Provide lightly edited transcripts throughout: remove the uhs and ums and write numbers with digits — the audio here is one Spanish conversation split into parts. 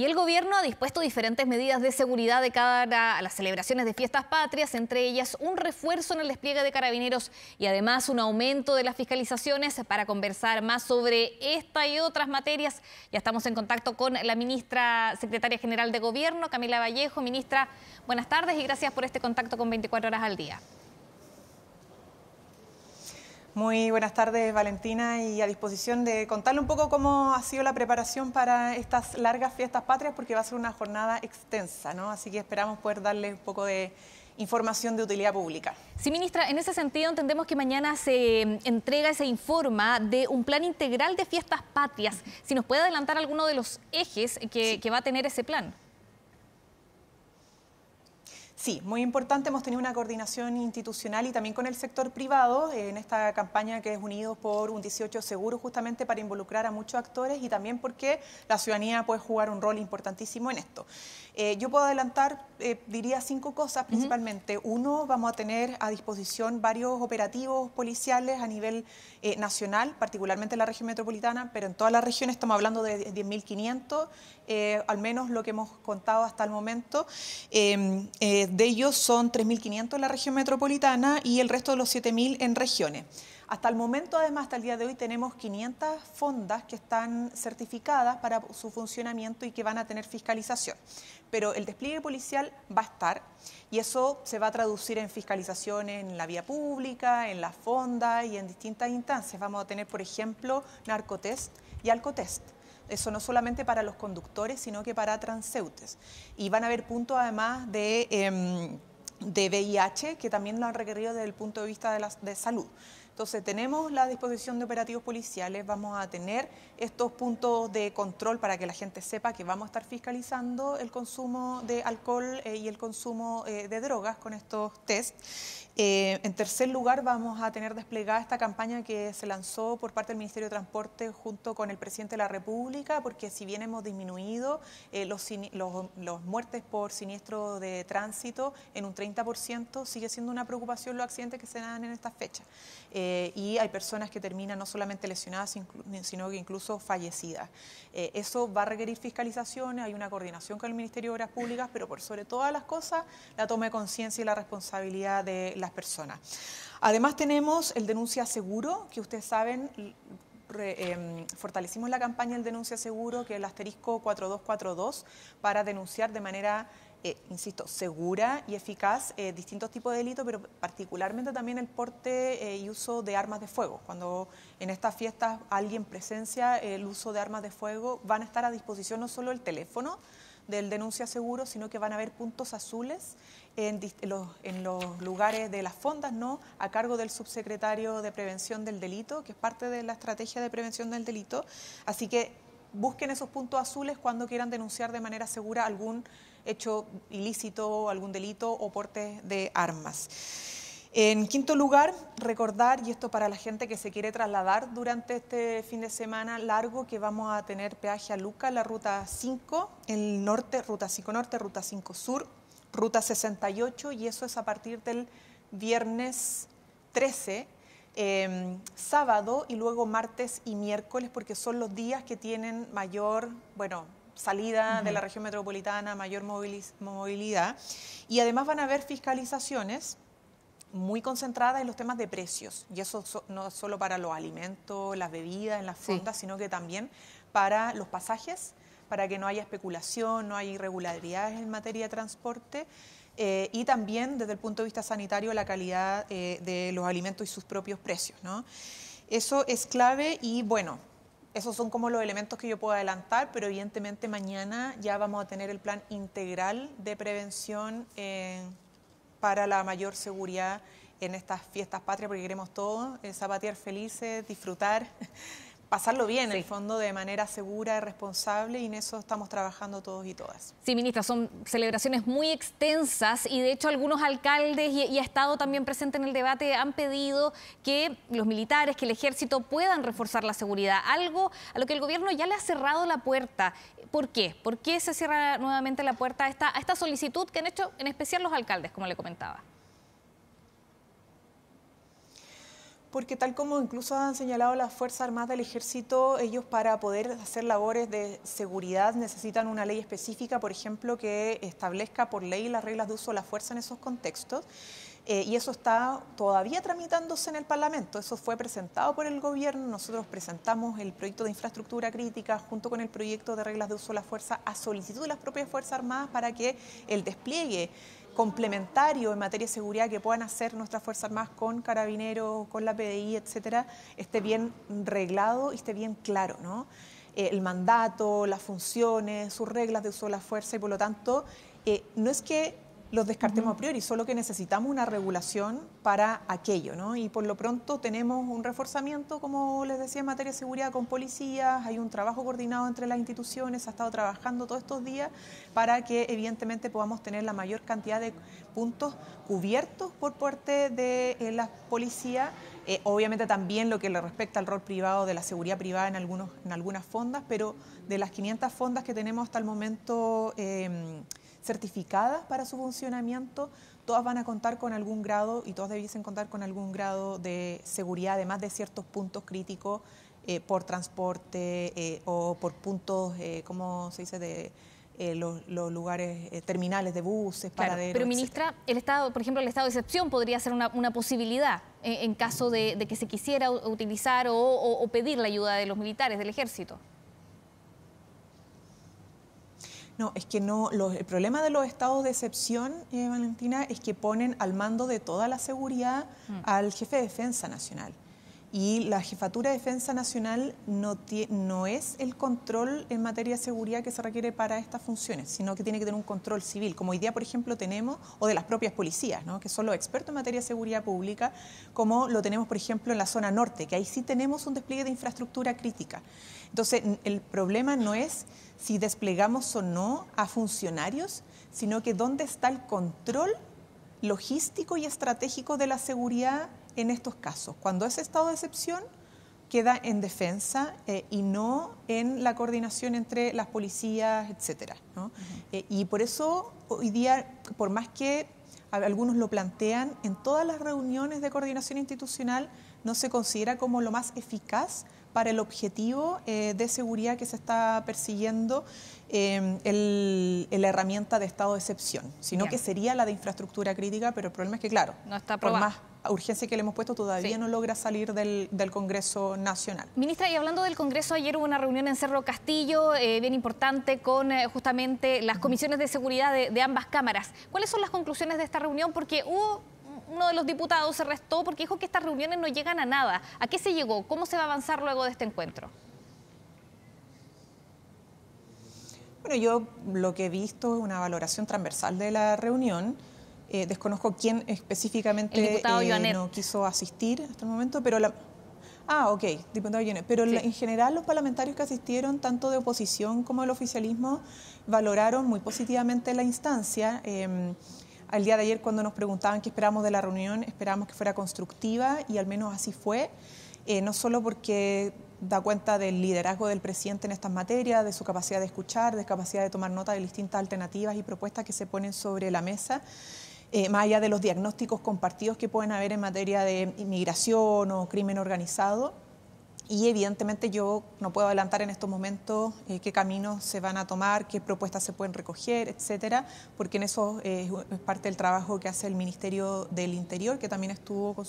Y el gobierno ha dispuesto diferentes medidas de seguridad de cara a las celebraciones de fiestas patrias, entre ellas un refuerzo en el despliegue de carabineros y además un aumento de las fiscalizaciones. Para conversar más sobre esta y otras materias, ya estamos en contacto con la ministra secretaria general de Gobierno, Camila Vallejo. Ministra, buenas tardes y gracias por este contacto con 24 horas al día. Muy buenas tardes, Valentina, y a disposición de contarle un poco cómo ha sido la preparación para estas largas fiestas patrias, porque va a ser una jornada extensa, ¿no? Así que esperamos poder darle un poco de información de utilidad pública. Sí, ministra, en ese sentido entendemos que mañana se entrega, se informa de un plan integral de fiestas patrias. Si nos puede adelantar alguno de los ejes que va a tener ese plan. Sí, muy importante. Hemos tenido una coordinación institucional y también con el sector privado en esta campaña que es Unidos por un 18 Seguro, justamente para involucrar a muchos actores y también porque la ciudadanía puede jugar un rol importantísimo en esto. Yo puedo adelantar, diría 5 cosas principalmente. Uno, vamos a tener a disposición varios operativos policiales a nivel nacional, particularmente en la región metropolitana, pero en todas las regiones estamos hablando de 10.500, al menos lo que hemos contado hasta el momento. De ellos son 3.500 en la región metropolitana y el resto de los 7.000 en regiones. Hasta el momento, además, hasta el día de hoy, tenemos 500 fondas que están certificadas para su funcionamiento y que van a tener fiscalización. Pero el despliegue policial va a estar y eso se va a traducir en fiscalizaciones en la vía pública, en las fondas y en distintas instancias. Vamos a tener, por ejemplo, narcotest y alcotest. Eso no solamente para los conductores, sino que para transeúntes. Y van a haber puntos, además, de VIH, que también lo han requerido desde el punto de vista de salud. Entonces, tenemos la disposición de operativos policiales, vamos a tener estos puntos de control para que la gente sepa que vamos a estar fiscalizando el consumo de alcohol y el consumo de drogas con estos test. En tercer lugar, vamos a tener desplegada esta campaña que se lanzó por parte del Ministerio de Transporte junto con el Presidente de la República, porque si bien hemos disminuido los muertes por siniestro de tránsito en un 30%, sigue siendo una preocupación los accidentes que se dan en estas fechas. Y hay personas que terminan no solamente lesionadas, sino que incluso fallecidas. Eso va a requerir fiscalizaciones, hay una coordinación con el Ministerio de Obras Públicas, pero por sobre todas las cosas, la toma de conciencia y la responsabilidad de las personas. Además tenemos el Denuncia Seguro, que ustedes saben, fortalecimos la campaña del Denuncia Seguro, que es el asterisco 4242, para denunciar de manera insisto, segura y eficaz distintos tipos de delitos, pero particularmente también el porte y uso de armas de fuego. Cuando en estas fiestas alguien presencia el uso de armas de fuego, van a estar a disposición no solo el teléfono del Denuncia Seguro, sino que van a haber puntos azules en los lugares de las fondas, ¿no?, a cargo del subsecretario de Prevención del Delito, que es parte de la estrategia de prevención del delito. Así que busquen esos puntos azules cuando quieran denunciar de manera segura algún hecho ilícito, algún delito o porte de armas. En quinto lugar, recordar, y esto para la gente que se quiere trasladar durante este fin de semana largo, que vamos a tener peaje a Luca, la ruta 5, el norte, ruta 5 norte, ruta 5 sur, ruta 68, y eso es a partir del viernes 13, sábado y luego martes y miércoles, porque son los días que tienen mayor, salida de la región metropolitana, mayor movilidad, y además van a haber fiscalizaciones muy concentradas en los temas de precios, y eso no es solo para los alimentos, las bebidas, en las fondas, sino que también para los pasajes, para que no haya especulación, no haya irregularidades en materia de transporte, y también desde el punto de vista sanitario la calidad de los alimentos y sus propios precios, ¿no? Eso es clave y esos son como los elementos que yo puedo adelantar, pero evidentemente mañana ya vamos a tener el plan integral de prevención para la mayor seguridad en estas fiestas patrias, porque queremos todos zapatear felices, disfrutar, pasarlo bien, en el fondo, de manera segura y responsable, y en eso estamos trabajando todos y todas. Sí, ministra, son celebraciones muy extensas y de hecho algunos alcaldes y ha estado también presente en el debate, han pedido que los militares, que el ejército puedan reforzar la seguridad, algo a lo que el gobierno ya le ha cerrado la puerta. ¿Por qué? ¿Por qué se cierra nuevamente la puerta a esta solicitud que han hecho en especial los alcaldes, como le comentaba? Porque tal como incluso han señalado las Fuerzas Armadas del Ejército, ellos para poder hacer labores de seguridad necesitan una ley específica, por ejemplo, que establezca por ley las reglas de uso de la fuerza en esos contextos. Y eso está todavía tramitándose en el Parlamento. Eso fue presentado por el gobierno. Nosotros presentamos el proyecto de infraestructura crítica junto con el proyecto de reglas de uso de la fuerza a solicitud de las propias Fuerzas Armadas para que el despliegue complementario en materia de seguridad que puedan hacer nuestras Fuerzas Armadas con Carabineros, con la PDI, etcétera, esté bien reglado y esté bien claro, ¿no? El mandato, las funciones, sus reglas de uso de la fuerza y por lo tanto no es que los descartemos a priori, solo que necesitamos una regulación para aquello, ¿no? Y por lo pronto tenemos un reforzamiento, como les decía, en materia de seguridad con policías, hay un trabajo coordinado entre las instituciones, se ha estado trabajando todos estos días para que evidentemente podamos tener la mayor cantidad de puntos cubiertos por parte de la policía. Obviamente también lo que le respecta al rol privado de la seguridad privada en algunas fondas, pero de las 500 fondas que tenemos hasta el momento certificadas para su funcionamiento, todas van a contar con algún grado y todas debiesen contar con algún grado de seguridad, además de ciertos puntos críticos por transporte o por puntos, ¿cómo se dice?, de los lugares terminales de buses, claro, paraderos. Pero ministra, el estado, por ejemplo, el estado de excepción podría ser una posibilidad en caso de que se quisiera utilizar o pedir la ayuda de los militares, del ejército. No, es que no. El problema de los estados de excepción, Valentina, es que ponen al mando de toda la seguridad al jefe de Defensa Nacional. Y la Jefatura de Defensa Nacional no es el control en materia de seguridad que se requiere para estas funciones, sino que tiene que tener un control civil, como hoy día, por ejemplo, tenemos, o de las propias policías, ¿no?, que son los expertos en materia de seguridad pública, como lo tenemos, por ejemplo, en la zona norte, que ahí sí tenemos un despliegue de infraestructura crítica. Entonces, el problema no es si desplegamos o no a funcionarios, sino que dónde está el control logístico y estratégico de la seguridad en estos casos. Cuando ese estado de excepción queda en defensa y no en la coordinación entre las policías, etcétera, ¿no? Y por eso hoy día, por más que algunos lo plantean, en todas las reuniones de coordinación institucional no se considera como lo más eficaz para el objetivo de seguridad que se está persiguiendo la herramienta de estado de excepción, sino que sería la de infraestructura crítica, pero el problema es que, claro, no está por aprobado. más urgencia que le hemos puesto, todavía no logra salir del Congreso Nacional. Ministra, y hablando del Congreso, ayer hubo una reunión en Cerro Castillo, bien importante, con justamente las comisiones de seguridad de ambas cámaras. ¿Cuáles son las conclusiones de esta reunión? Porque uno de los diputados se restó porque dijo que estas reuniones no llegan a nada. ¿A qué se llegó? ¿Cómo se va a avanzar luego de este encuentro? Bueno, yo lo que he visto es una valoración transversal de la reunión. Desconozco quién específicamente no quiso asistir hasta el momento, pero diputado Yonet. Pero en general los parlamentarios que asistieron, tanto de oposición como del oficialismo, valoraron muy positivamente la instancia. Al día de ayer, cuando nos preguntaban qué esperábamos de la reunión, esperábamos que fuera constructiva y al menos así fue, no solo porque da cuenta del liderazgo del presidente en estas materias, de su capacidad de escuchar, de capacidad de tomar nota de distintas alternativas y propuestas que se ponen sobre la mesa, más allá de los diagnósticos compartidos que pueden haber en materia de inmigración o crimen organizado. Y evidentemente yo no puedo adelantar en estos momentos qué caminos se van a tomar, qué propuestas se pueden recoger, etcétera, porque en eso es parte del trabajo que hace el Ministerio del Interior, que también estuvo con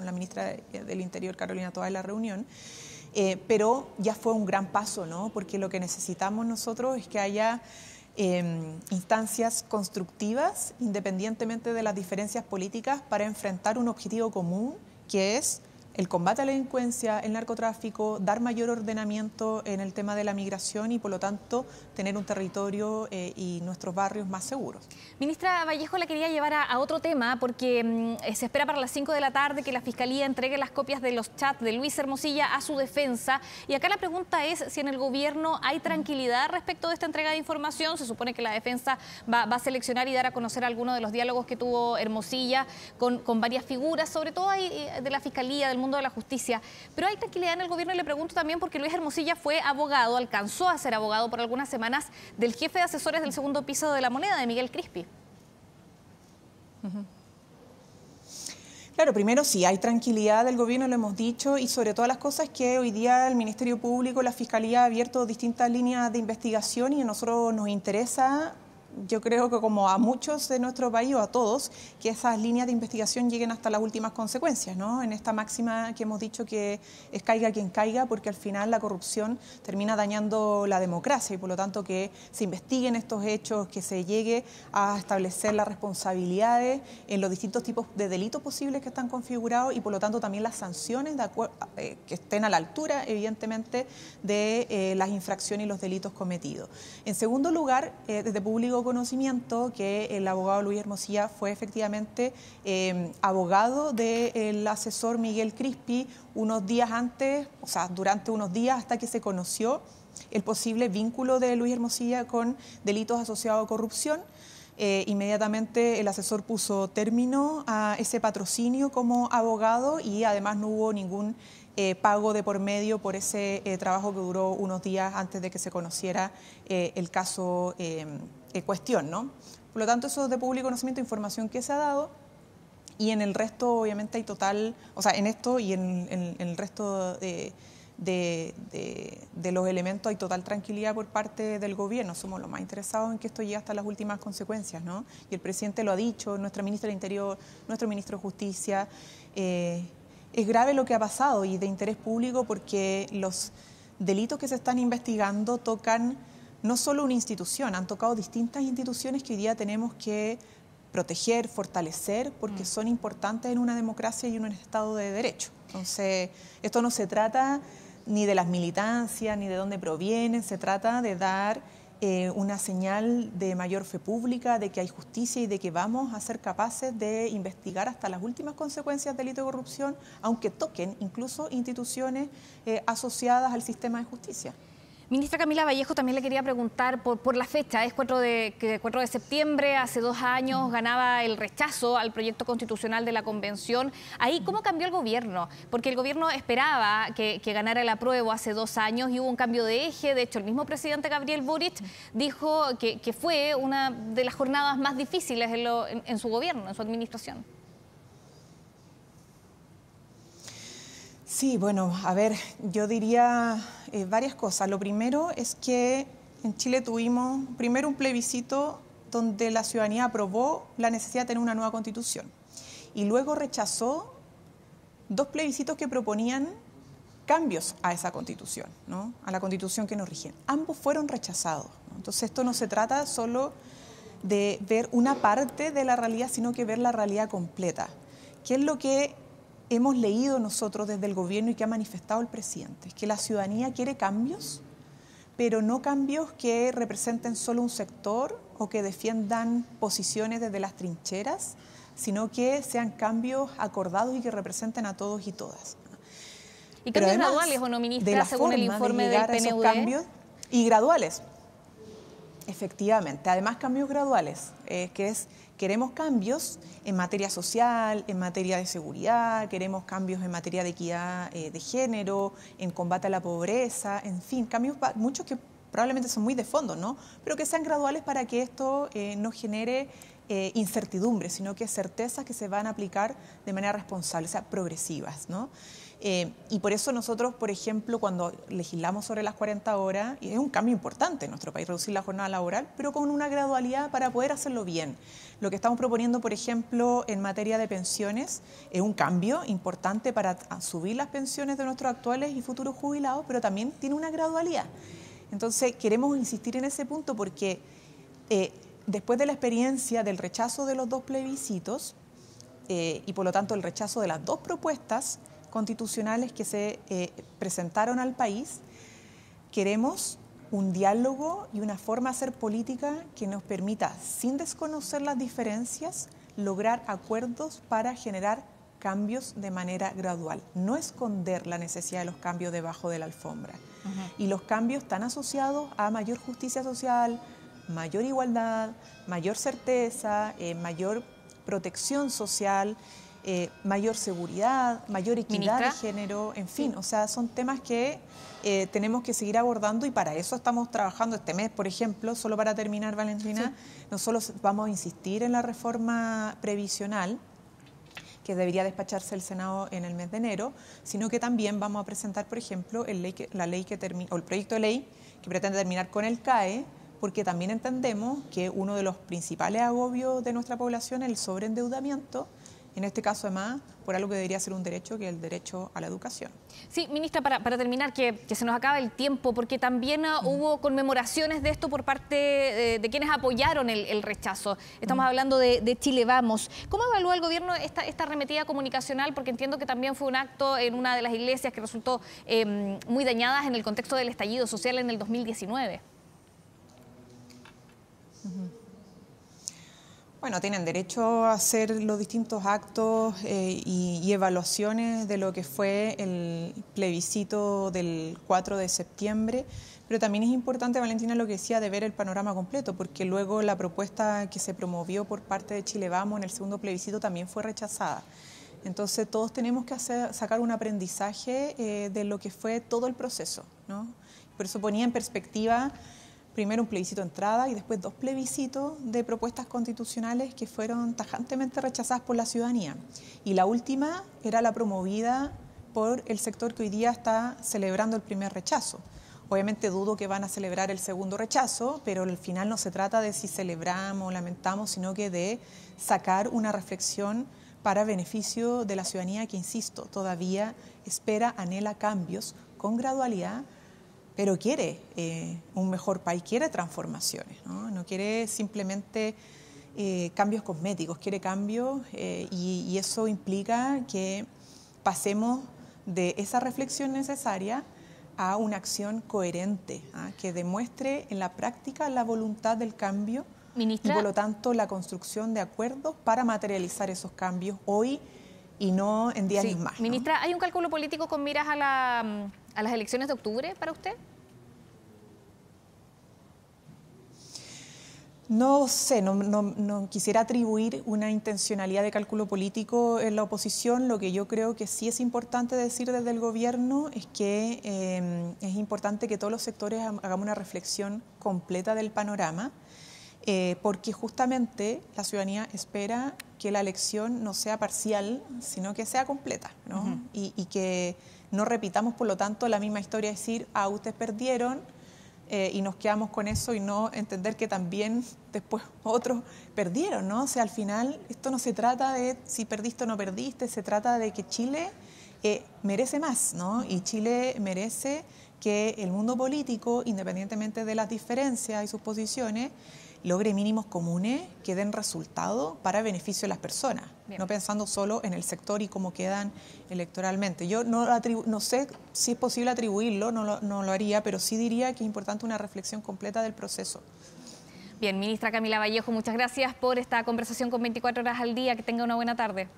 la ministra del Interior, Carolina Toá, en la reunión. Pero ya fue un gran paso, ¿no? Porque lo que necesitamos nosotros es que haya instancias constructivas, independientemente de las diferencias políticas, para enfrentar un objetivo común, que es el combate a la delincuencia, el narcotráfico, dar mayor ordenamiento en el tema de la migración y, por lo tanto, tener un territorio y nuestros barrios más seguros. Ministra Vallejo, la quería llevar a otro tema porque se espera para las 5 de la tarde que la Fiscalía entregue las copias de los chats de Luis Hermosilla a su defensa. Y acá la pregunta es si en el gobierno hay tranquilidad respecto de esta entrega de información. Se supone que la defensa va a seleccionar y dar a conocer algunos de los diálogos que tuvo Hermosilla con varias figuras, sobre todo de la Fiscalía, del mundo de la justicia. Pero hay tranquilidad en el gobierno, y le pregunto también porque Luis Hermosilla fue abogado, alcanzó a ser abogado por algunas semanas del jefe de asesores del segundo piso de La Moneda, de Miguel Crispi. Claro, primero sí, hay tranquilidad del gobierno, lo hemos dicho, y sobre todas las cosas que hoy día el Ministerio Público, la Fiscalía ha abierto distintas líneas de investigación y a nosotros nos interesa, yo creo que como a muchos de nuestro país o a todos, que esas líneas de investigación lleguen hasta las últimas consecuencias, ¿no? En esta máxima que hemos dicho que es caiga quien caiga, porque al final la corrupción termina dañando la democracia y por lo tanto que se investiguen estos hechos, que se llegue a establecer las responsabilidades en los distintos tipos de delitos posibles que están configurados y por lo tanto también las sanciones que estén a la altura, evidentemente, de las infracciones y los delitos cometidos. En segundo lugar, desde público conocimiento que el abogado Luis Hermosilla fue efectivamente abogado del asesor Miguel Crispi unos días antes, o sea, durante unos días hasta que se conoció el posible vínculo de Luis Hermosilla con delitos asociados a corrupción. Inmediatamente el asesor puso término a ese patrocinio como abogado y además no hubo ningún pago de por medio por ese trabajo que duró unos días antes de que se conociera el caso cuestión, ¿no? Por lo tanto, eso es de público conocimiento, información que se ha dado y en el resto obviamente hay total, o sea, en esto y en el resto de los elementos hay total tranquilidad por parte del gobierno. Somos los más interesados en que esto llegue hasta las últimas consecuencias, ¿no? Y el presidente lo ha dicho, nuestra ministra del Interior, nuestro ministro de Justicia. Es grave lo que ha pasado y de interés público porque los delitos que se están investigando tocan no solo una institución, han tocado distintas instituciones que hoy día tenemos que proteger, fortalecer, porque son importantes en una democracia y en un Estado de Derecho. Entonces, esto no se trata ni de las militancias, ni de dónde provienen, se trata de dar una señal de mayor fe pública, de que hay justicia y de que vamos a ser capaces de investigar hasta las últimas consecuencias del delito de corrupción, aunque toquen incluso instituciones asociadas al sistema de justicia. Ministra Camila Vallejo, también le quería preguntar por la fecha. Es 4 de septiembre, hace 2 años ganaba el rechazo al proyecto constitucional de la Convención. Ahí, ¿cómo cambió el gobierno? Porque el gobierno esperaba que ganara el apruebo hace 2 años y hubo un cambio de eje. De hecho, el mismo presidente Gabriel Boric dijo que fue una de las jornadas más difíciles en su gobierno, en su administración. Sí, bueno, a ver, yo diría varias cosas. Lo primero es que en Chile tuvimos primero un plebiscito donde la ciudadanía aprobó la necesidad de tener una nueva constitución y luego rechazó 2 plebiscitos que proponían cambios a esa constitución, ¿no? A la constitución que nos rige. Ambos fueron rechazados, ¿no? Entonces esto no se trata solo de ver una parte de la realidad, sino que ver la realidad completa. ¿Qué es lo que hemos leído nosotros desde el gobierno y que ha manifestado el presidente? Es que la ciudadanía quiere cambios, pero no cambios que representen solo un sector o que defiendan posiciones desde las trincheras, sino que sean cambios acordados y que representen a todos y todas. ¿Y cambios graduales o no, ministra, según el informe del PNUD? Cambios y graduales, efectivamente. Además, cambios graduales, queremos cambios en materia social, en materia de seguridad, queremos cambios en materia de equidad de género, en combate a la pobreza, en fin, cambios muchos que probablemente son muy de fondo, ¿no? Pero que sean graduales para que esto no genere incertidumbre, sino que certezas que se van a aplicar de manera responsable, o sea, progresivas, ¿no? Y por eso nosotros, por ejemplo, cuando legislamos sobre las 40 horas, y es un cambio importante en nuestro país, reducir la jornada laboral, pero con una gradualidad para poder hacerlo bien. Lo que estamos proponiendo, por ejemplo, en materia de pensiones, es un cambio importante para subir las pensiones de nuestros actuales y futuros jubilados, pero también tiene una gradualidad. Entonces, queremos insistir en ese punto porque después de la experiencia del rechazo de los 2 plebiscitos y por lo tanto el rechazo de las 2 propuestas constitucionales que se presentaron al país, queremos un diálogo y una forma de hacer política que nos permita, sin desconocer las diferencias, lograr acuerdos para generar cambios de manera gradual. No esconder la necesidad de los cambios debajo de la alfombra. Y los cambios están asociados a mayor justicia social, mayor igualdad, mayor certeza, mayor protección social, mayor seguridad, mayor equidad de género, en fin, o sea, son temas que tenemos que seguir abordando y para eso estamos trabajando este mes, por ejemplo, solo para terminar, Valentina, nosotros vamos a insistir en la reforma previsional, que debería despacharse el Senado en el mes de enero, sino que también vamos a presentar, por ejemplo, el proyecto de ley que pretende terminar con el CAE, porque también entendemos que uno de los principales agobios de nuestra población es el sobreendeudamiento, en este caso además por algo que debería ser un derecho, que es el derecho a la educación. Sí, ministra, para terminar, que se nos acaba el tiempo, porque también hubo conmemoraciones de esto por parte de quienes apoyaron el rechazo. Estamos hablando de Chile Vamos. ¿Cómo evalúa el gobierno esta arremetida comunicacional? Porque entiendo que también fue un acto en una de las iglesias que resultó muy dañadas en el contexto del estallido social en el 2019. Bueno, tienen derecho a hacer los distintos actos y evaluaciones de lo que fue el plebiscito del 4 de septiembre, pero también es importante, Valentina, lo que decía, de ver el panorama completo, porque luego la propuesta que se promovió por parte de Chile Vamos en el segundo plebiscito también fue rechazada. Entonces todos tenemos que sacar un aprendizaje de lo que fue todo el proceso, ¿no? Por eso ponía en perspectiva primero un plebiscito de entrada y después 2 plebiscitos de propuestas constitucionales que fueron tajantemente rechazadas por la ciudadanía. Y la última era la promovida por el sector que hoy día está celebrando el primer rechazo. Obviamente dudo que van a celebrar el segundo rechazo, pero al final no se trata de si celebramos o lamentamos, sino que de sacar una reflexión para beneficio de la ciudadanía que, insisto, todavía espera, anhela cambios con gradualidad, pero quiere un mejor país, quiere transformaciones, no quiere simplemente cambios cosméticos, quiere cambios y eso implica que pasemos de esa reflexión necesaria a una acción coherente, que demuestre en la práctica la voluntad del cambio, ministra, y por lo tanto la construcción de acuerdos para materializar esos cambios hoy y no en 10 años más. Ministra, ¿hay un cálculo político con miras a las elecciones de octubre para usted? No sé, no quisiera atribuir una intencionalidad de cálculo político en la oposición. Lo que yo creo que sí es importante decir desde el gobierno es que es importante que todos los sectores hagamos una reflexión completa del panorama, porque justamente la ciudadanía espera que la elección no sea parcial, sino que sea completa, ¿no? Y que no repitamos, por lo tanto, la misma historia, decir, ustedes perdieron, y nos quedamos con eso y no entender que también después otros perdieron, ¿no? O sea, al final esto no se trata de si perdiste o no perdiste, se trata de que Chile merece más, ¿no? Y Chile merece que el mundo político, independientemente de las diferencias y sus posiciones, logre mínimos comunes que den resultado para beneficio de las personas, no pensando solo en el sector y cómo quedan electoralmente. Yo no sé si es posible atribuirlo, no lo haría, pero sí diría que es importante una reflexión completa del proceso. Bien, ministra Camila Vallejo, muchas gracias por esta conversación con 24 horas al día. Que tenga una buena tarde.